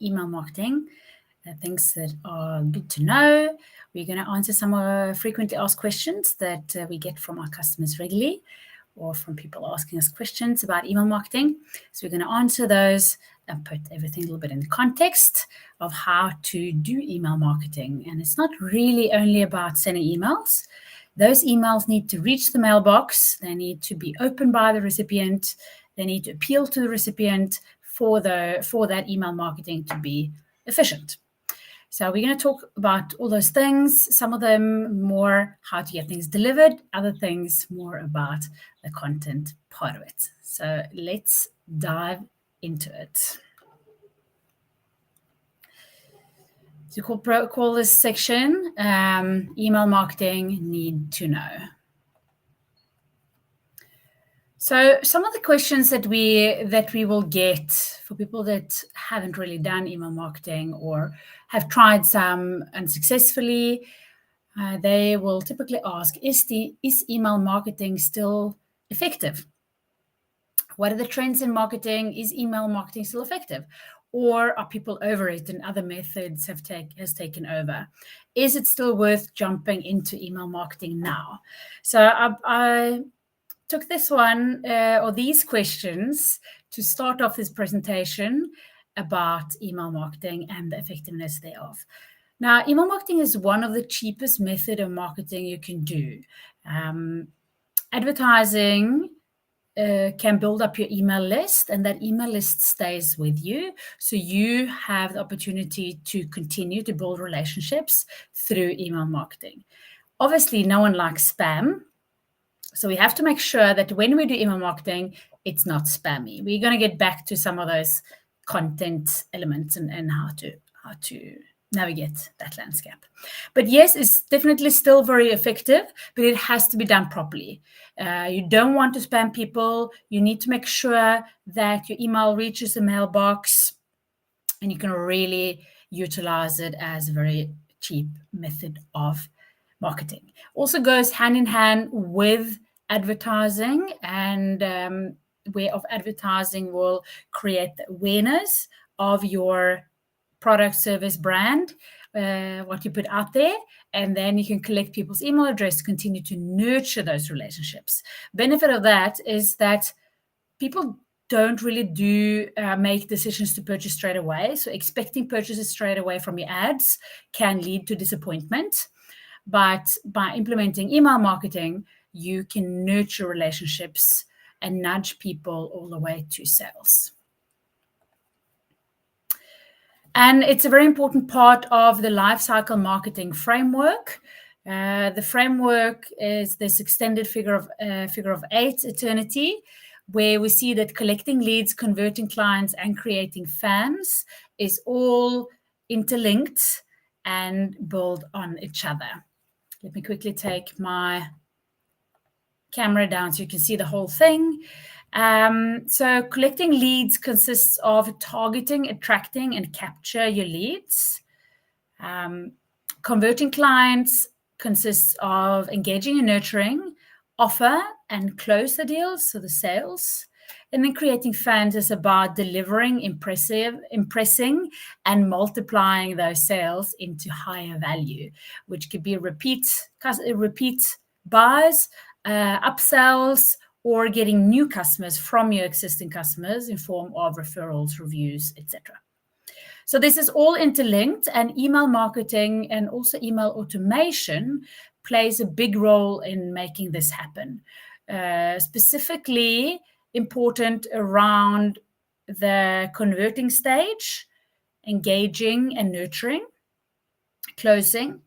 email marketing, things that are good to know. We're going to answer some frequently asked questions that we get from our customers regularly, or from people asking us questions about email marketing. So we're going to answer those and put everything a little bit in the context of how to do email marketing. And it's not really only about sending emails. Those emails need to reach the mailbox. They need to be opened by the recipient. They need to appeal to the recipient for that email marketing to be efficient. So we're going to talk about all those things, some of them more how to get things delivered, other things more about the content part of it. So let's dive into it. So call this section email marketing need to know. So some of the questions that we will get for people that haven't really done email marketing or have tried some unsuccessfully, they will typically ask, is email marketing still effective? What are the trends in marketing? Is email marketing still effective? Or are people over it and other methods has taken over? Is it still worth jumping into email marketing now? So I took this one or these questions to start off this presentation about email marketing and the effectiveness thereof. Now, email marketing is one of the cheapest method of marketing you can do. Advertising can build up your email list, and that email list stays with you. So you have the opportunity to continue to build relationships through email marketing. Obviously, no one likes spam. So we have to make sure that when we do email marketing, it's not spammy. We're going to get back to some of those content elements and how to navigate that landscape. But yes, it's definitely still very effective, but it has to be done properly. You don't want to spam people. You need to make sure that your email reaches the mailbox, and you can really utilize it as a very cheap method of marketing. Also goes hand in hand with advertising, and way of advertising will create the awareness of your product, service, brand, what you put out there, and then you can collect people's email address to continue to nurture those relationships. Benefit of that is that people don't really make decisions to purchase straight away. So expecting purchases straight away from your ads can lead to disappointment. But by implementing email marketing, you can nurture relationships and nudge people all the way to sales. And it's a very important part of the lifecycle marketing framework. The framework is this extended figure of 8 eternity, where we see that collecting leads, converting clients, and creating fans is all interlinked and build on each other. Let me quickly take my camera down so you can see the whole thing. So collecting leads consists of targeting, attracting, and capture your leads. Converting clients consists of engaging and nurturing, offer and close the deals, so the sales. And then creating fans is about delivering, impressing, and multiplying those sales into higher value, which could be repeat buys, upsells, or getting new customers from your existing customers in form of referrals, reviews, etc. So this is all interlinked, and email marketing and also email automation plays a big role in making this happen. Specifically important around the converting stage, engaging and nurturing, closing,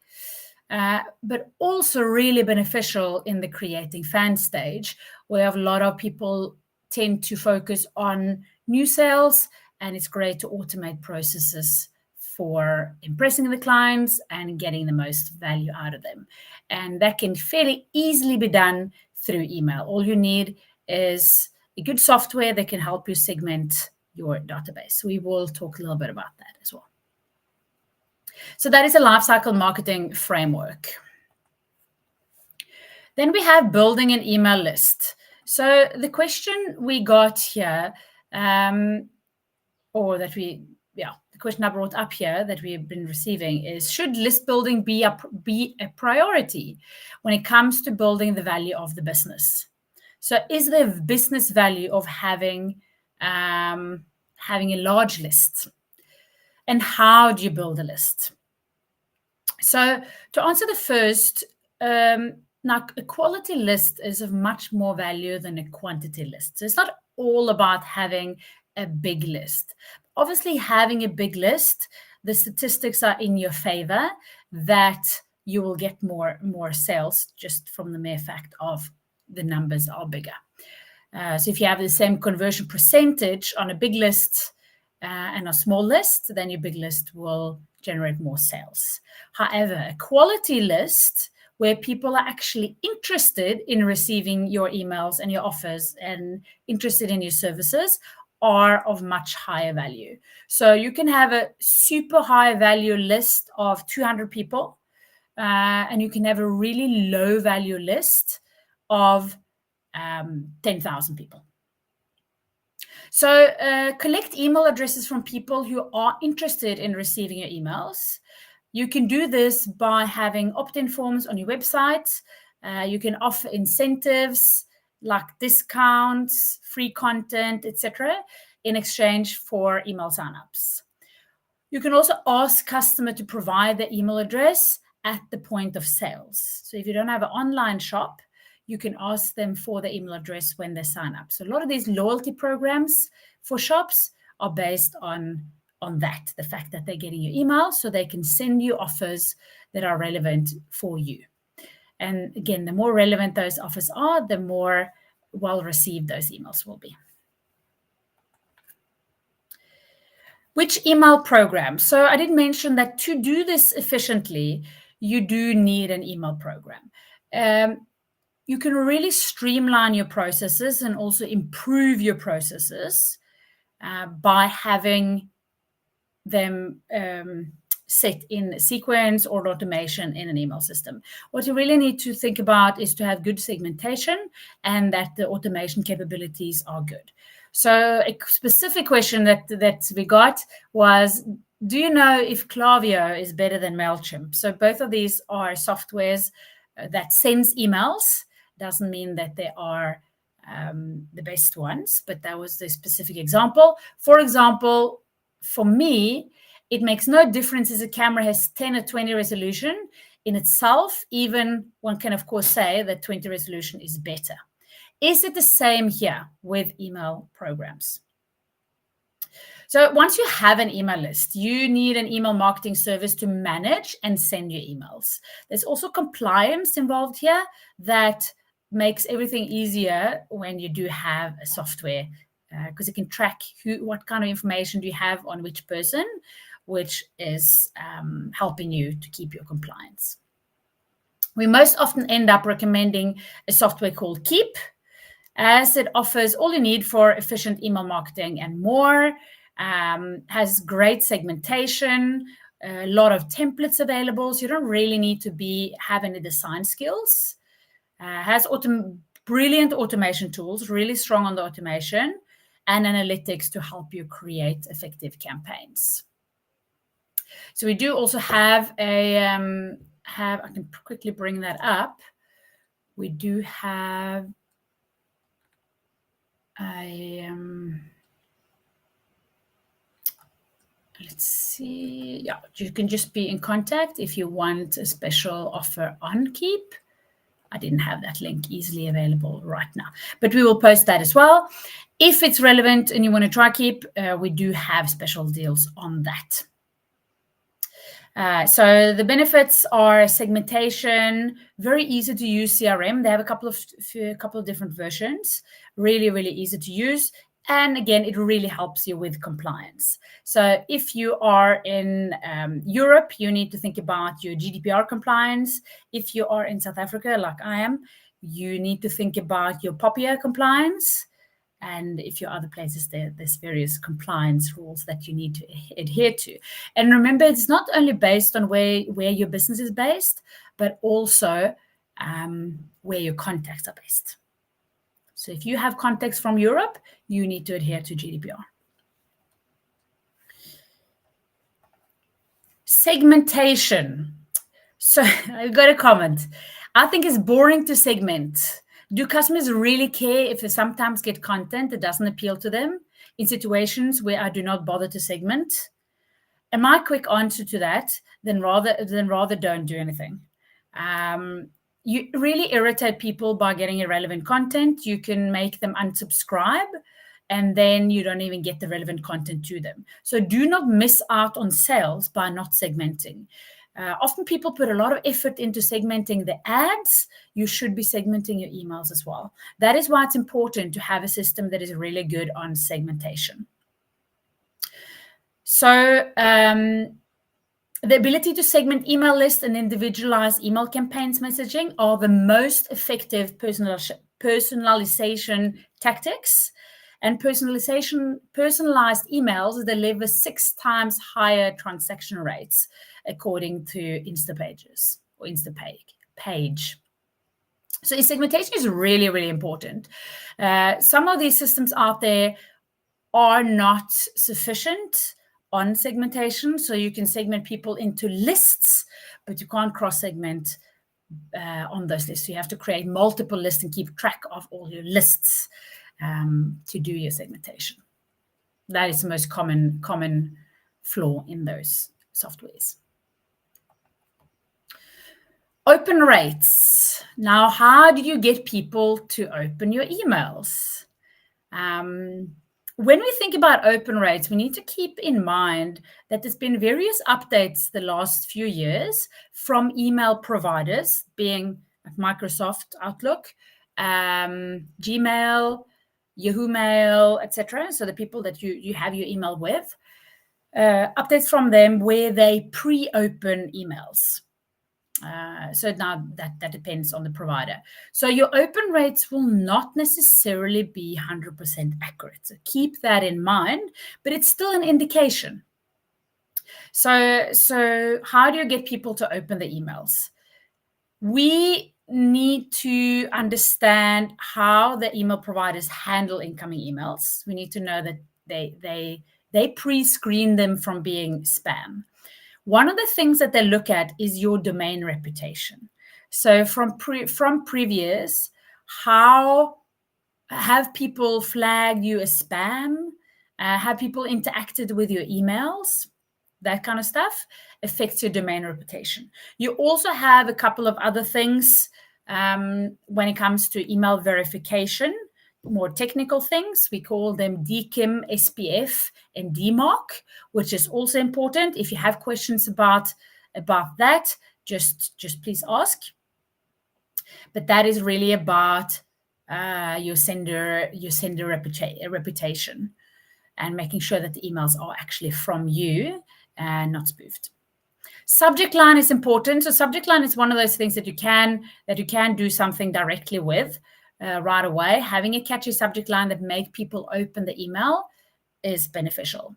but also really beneficial in the creating fan stage, where a lot of people tend to focus on new sales, and it's great to automate processes for impressing the clients and getting the most value out of them. And that can fairly easily be done through email. All you need is a good software that can help you segment your database. We will talk a little bit about that as well. So that is a lifecycle marketing framework. Then we have building an email list. So the question we got here, the question I brought up here that we've been receiving is, should list building be a priority when it comes to building the value of the business? So is there business value of having a large list? And how do you build a list? So to answer the first, now a quality list is of much more value than a quantity list. So it's not all about having a big list. Obviously, having a big list, the statistics are in your favor that you will get more sales just from the mere fact of the numbers are bigger. So if you have the same conversion percentage on a big list and a small list, then your big list will generate more sales. However, a quality list where people are actually interested in receiving your emails and your offers and interested in your services are of much higher value. So you can have a super high value list of 200 people, and you can have a really low value list of 10,000 people. So collect email addresses from people who are interested in receiving your emails. You can do this by having opt-in forms on your website. You can offer incentives like discounts, free content, etc., in exchange for email signups. You can also ask customer to provide their email address at the point of sales. So if you don't have an online shop, you can ask them for the email address when they sign up. So a lot of these loyalty programs for shops are based on that, the fact that they're getting your email so they can send you offers that are relevant for you. And again, the more relevant those offers are, the more well received those emails will be. Which email program? So I did mention that to do this efficiently, you do need an email program. You can really streamline your processes and also improve your processes by having them set in sequence or automation in an email system. What you really need to think about is to have good segmentation and that the automation capabilities are good. So a specific question that we got was, do you know if Klaviyo is better than MailChimp? So both of these are softwares that sends emails. Doesn't mean that they are the best ones, but that was the specific example. For example, for me, it makes no difference if a camera has 10 or 20 resolution in itself. Even one can, of course, say that 20 resolution is better. Is it the same here with email programs? So once you have an email list, you need an email marketing service to manage and send your emails. There's also compliance involved here that makes everything easier when you do have a software, because it can track what kind of information do you have on which person, which is helping you to keep your compliance. We most often end up recommending a software called Keap, as it offers all you need for efficient email marketing and more, has great segmentation, a lot of templates available, so you don't really need to have any design skills. Has brilliant automation tools, really strong on the automation, and analytics to help you create effective campaigns. So we do also have I can quickly bring that up. We do have let's see. Yeah, you can just be in contact if you want a special offer on Keap. I didn't have that link easily available right now, but we will post that as well. If it's relevant and you want to try Keap, we do have special deals on that. So the benefits are segmentation, very easy to use CRM. They have a couple of different versions, really, really easy to use. And again, it really helps you with compliance. So if you are in Europe, you need to think about your GDPR compliance. If you are in South Africa, like I am, you need to think about your POPIA compliance. And if you're other places, there's various compliance rules that you need to adhere to. And remember, it's not only based on where your business is based, but also where your contacts are based. So if you have contacts from Europe, you need to adhere to GDPR. Segmentation. So I've got a comment. I think it's boring to segment. Do customers really care if they sometimes get content that doesn't appeal to them in situations where I do not bother to segment? And my quick answer to that, then rather don't do anything. You really irritate people by getting irrelevant content. You can make them unsubscribe, and then you don't even get the relevant content to them. So do not miss out on sales by not segmenting. Often people put a lot of effort into segmenting the ads. You should be segmenting your emails as well. That is why it's important to have a system that is really good on segmentation. So the ability to segment email lists and individualize email campaigns messaging are the most effective personalization tactics. And personalized emails deliver 6 times higher transaction rates, according to Instapages or Instapage. So segmentation is really, really important. Some of these systems out there are not sufficient on segmentation. So you can segment people into lists, but you can't cross-segment on those lists. So you have to create multiple lists and keep track of all your lists to do your segmentation. That is the most common flaw in those softwares. Open rates. Now, how do you get people to open your emails? When we think about open rates, we need to keep in mind that there's been various updates the last few years from email providers, being Microsoft Outlook, Gmail, Yahoo Mail, etc. So the people that you have your email with, updates from them where they pre-open emails. So now that depends on the provider. So your open rates will not necessarily be 100% accurate. So keep that in mind, but it's still an indication. So how do you get people to open the emails? We need to understand how the email providers handle incoming emails. We need to know that they pre-screen them from being spam. One of the things that they look at is your domain reputation. So from previous, how have people flagged you as spam? Have people interacted with your emails? That kind of stuff affects your domain reputation. You also have a couple of other things when it comes to email verification, more technical things. We call them DKIM, SPF, and DMARC, which is also important. If you have questions about that, just please ask. But that is really about your sender reputation and making sure that the emails are actually from you and not spoofed. Subject line is important. So subject line is one of those things that you can do something directly with right away. Having a catchy subject line that make people open the email is beneficial.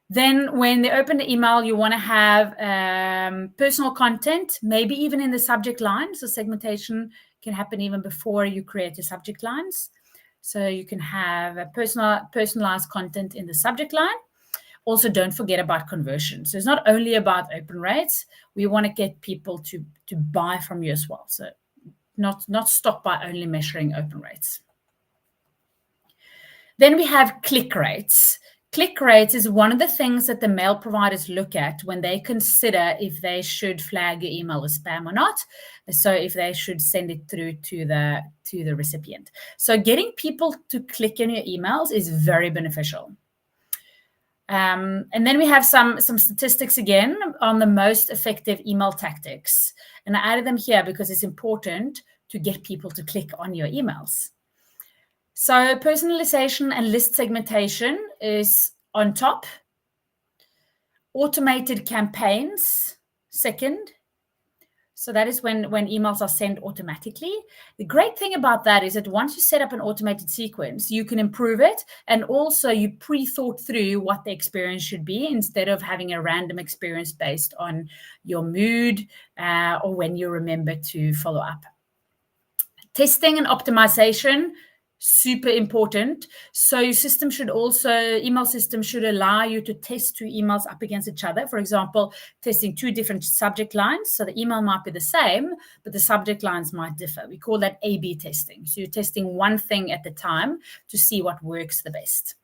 Then when they open the email, you want to have personal content, maybe even in the subject line. So segmentation can happen even before you create your subject lines. So you can have a personalized content in the subject line. Also, don't forget about conversion. So it's not only about open rates. We want to get people to buy from you as well. So not stop by only measuring open rates. Then we have click rates. Click rates is one of the things that the mail providers look at when they consider if they should flag your email as spam or not. So if they should send it through to the recipient. So getting people to click on your emails is very beneficial. And then we have some statistics again on the most effective email tactics. And I added them here because it's important to get people to click on your emails. So personalization and list segmentation is on top. Automated campaigns, second. So that is when emails are sent automatically. The great thing about that is that once you set up an automated sequence, you can improve it. And also you pre-thought through what the experience should be instead of having a random experience based on your mood or when you remember to follow up. Testing and optimization, Super important. So your system should also, email system should allow you to test two emails up against each other. For example, testing two different subject lines. So the email might be the same, but the subject lines might differ. We call that A/B testing. So you're testing one thing at a time to see what works the best.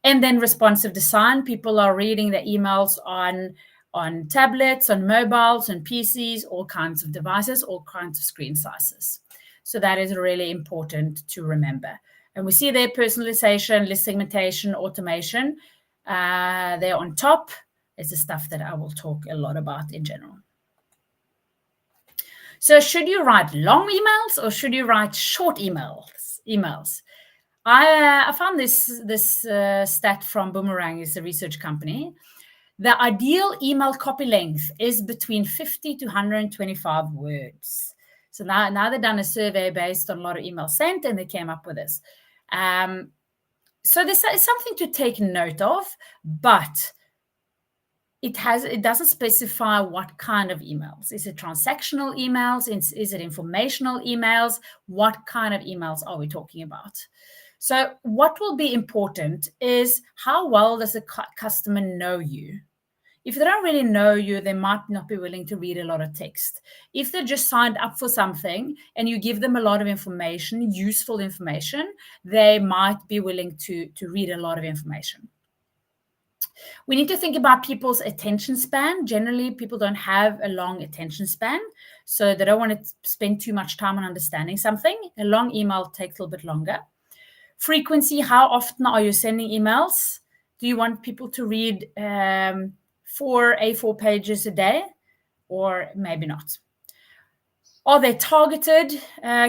And then responsive design. People are reading their emails on tablets, on mobiles, on PCs, all kinds of devices, all kinds of screen sizes. So that is really important to remember. And we see there personalization, list segmentation, automation. They're on top. It's the stuff that I will talk a lot about in general. So should you write long emails or should you write short emails? I found this stat from Boomerang, is a research company. The ideal email copy length is between 50 to 125 words. So now they've done a survey based on a lot of emails sent, and they came up with this. So this is something to take note of, but it doesn't specify what kind of emails. Is it transactional emails? Is it informational emails? What kind of emails are we talking about? So what will be important is how well does the customer know you? If they don't really know you, they might not be willing to read a lot of text. If they just signed up for something and you give them a lot of information, useful information, they might be willing to read a lot of information. We need to think about people's attention span. Generally, people don't have a long attention span, so they don't want to spend too much time on understanding something. A long email takes a little bit longer. Frequency, how often are you sending emails? Do you want people to read 4 A4 pages a day, or maybe not? Are they targeted?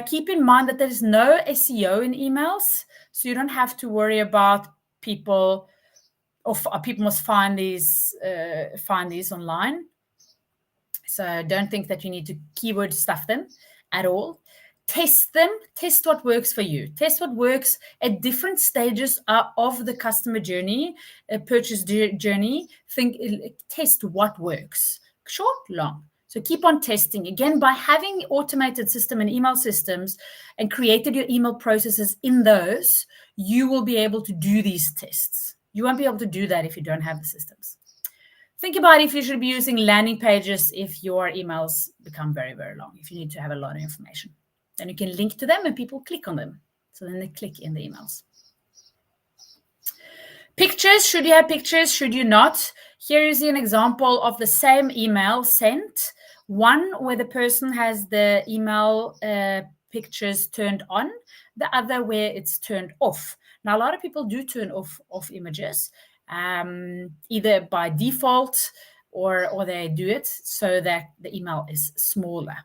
Keep in mind that there is no SEO in emails, so you don't have to worry about people, or people must find these online. So don't think that you need to keyword stuff them at all. Test them. Test what works for you. Test what works at different stages of the customer journey, purchase journey. Test what works. Short, long. So keep on testing. Again, by having automated system and email systems and created your email processes in those, you will be able to do these tests. You won't be able to do that if you don't have the systems. Think about if you should be using landing pages if your emails become very, very long, if you need to have a lot of information. Then you can link to them and people click on them. So then they click in the emails. Pictures, should you have pictures? Should you not? Here is an example of the same email sent. One where the person has the email pictures turned on, the other where it's turned off. Now, a lot of people do turn off images, either by default or they do it so that the email is smaller.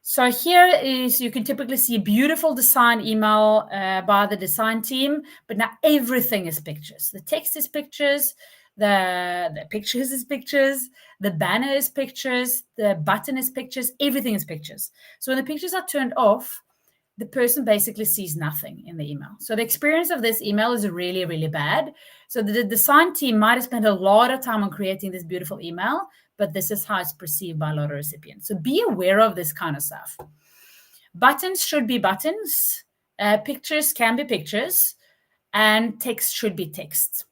So here is, you can typically see a beautiful design email by the design team, but now everything is pictures. The text is pictures, the pictures is pictures, the banner is pictures, the button is pictures, everything is pictures. So when the pictures are turned off, the person basically sees nothing in the email. So the experience of this email is really, really bad. So the design team might have spent a lot of time on creating this beautiful email, but this is how it's perceived by a lot of recipients. So be aware of this kind of stuff. Buttons should be buttons. Pictures can be pictures. And text should be text.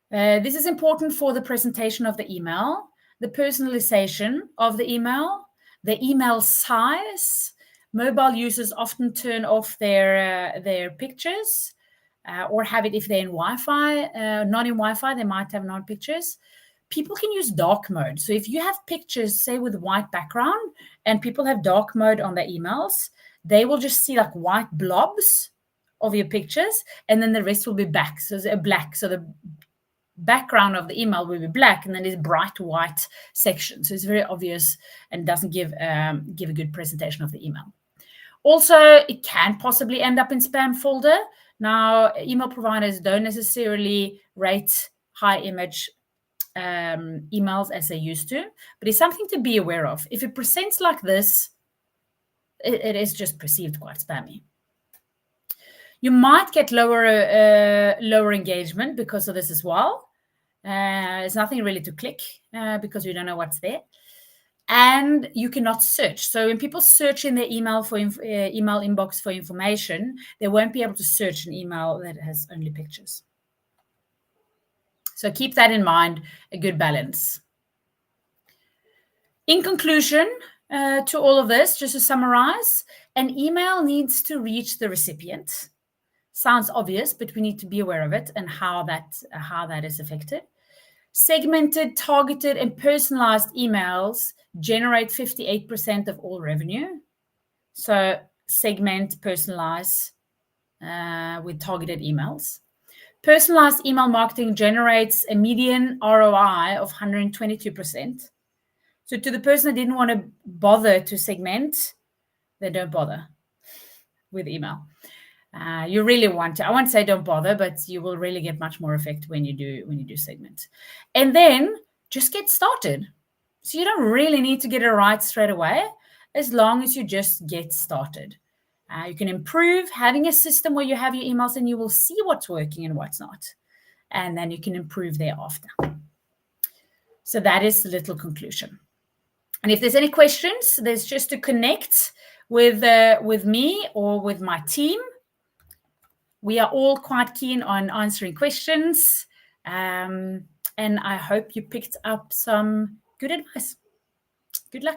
This is important for the presentation of the email, the personalization of the email size. Mobile users often turn off their pictures or have it if they're in Wi-Fi. Not in Wi-Fi, they might have non-pictures. People can use dark mode. So if you have pictures, say with white background, and people have dark mode on their emails, they will just see like white blobs of your pictures, and then the rest will be black. So the background of the email will be black, and then there's bright white section. So it's very obvious and doesn't give a good presentation of the email. Also, it can possibly end up in spam folder. Now, email providers don't necessarily rate high image emails as they used to, but it's something to be aware of. If it presents like this, it is just perceived quite spammy. You might get lower engagement because of this as well. There's nothing really to click because you don't know what's there. and you cannot search. So when people search in their email inbox for information, they won't be able to search an email that has only pictures. So keep that in mind, a good balance. In conclusion, to all of this, just to summarize, an email needs to reach the recipient. Sounds obvious, but we need to be aware of it and how that is affected. Segmented, targeted, and personalized emails generate 58% of all revenue. So segment, personalize with targeted emails. Personalized email marketing generates a median ROI of 122%. So to the person that didn't want to bother to segment, they don't bother with email. You really want to, I won't say don't bother, but you will really get much more effect when you do segment. And then just get started. So you don't really need to get it right straight away, as long as you just get started. You can improve having a system where you have your emails and you will see what's working and what's not. And then you can improve thereafter. So that is the little conclusion. And if there's any questions, there's just to connect with me or with my team. We are all quite keen on answering questions. And I hope you picked up some good advice. Good luck.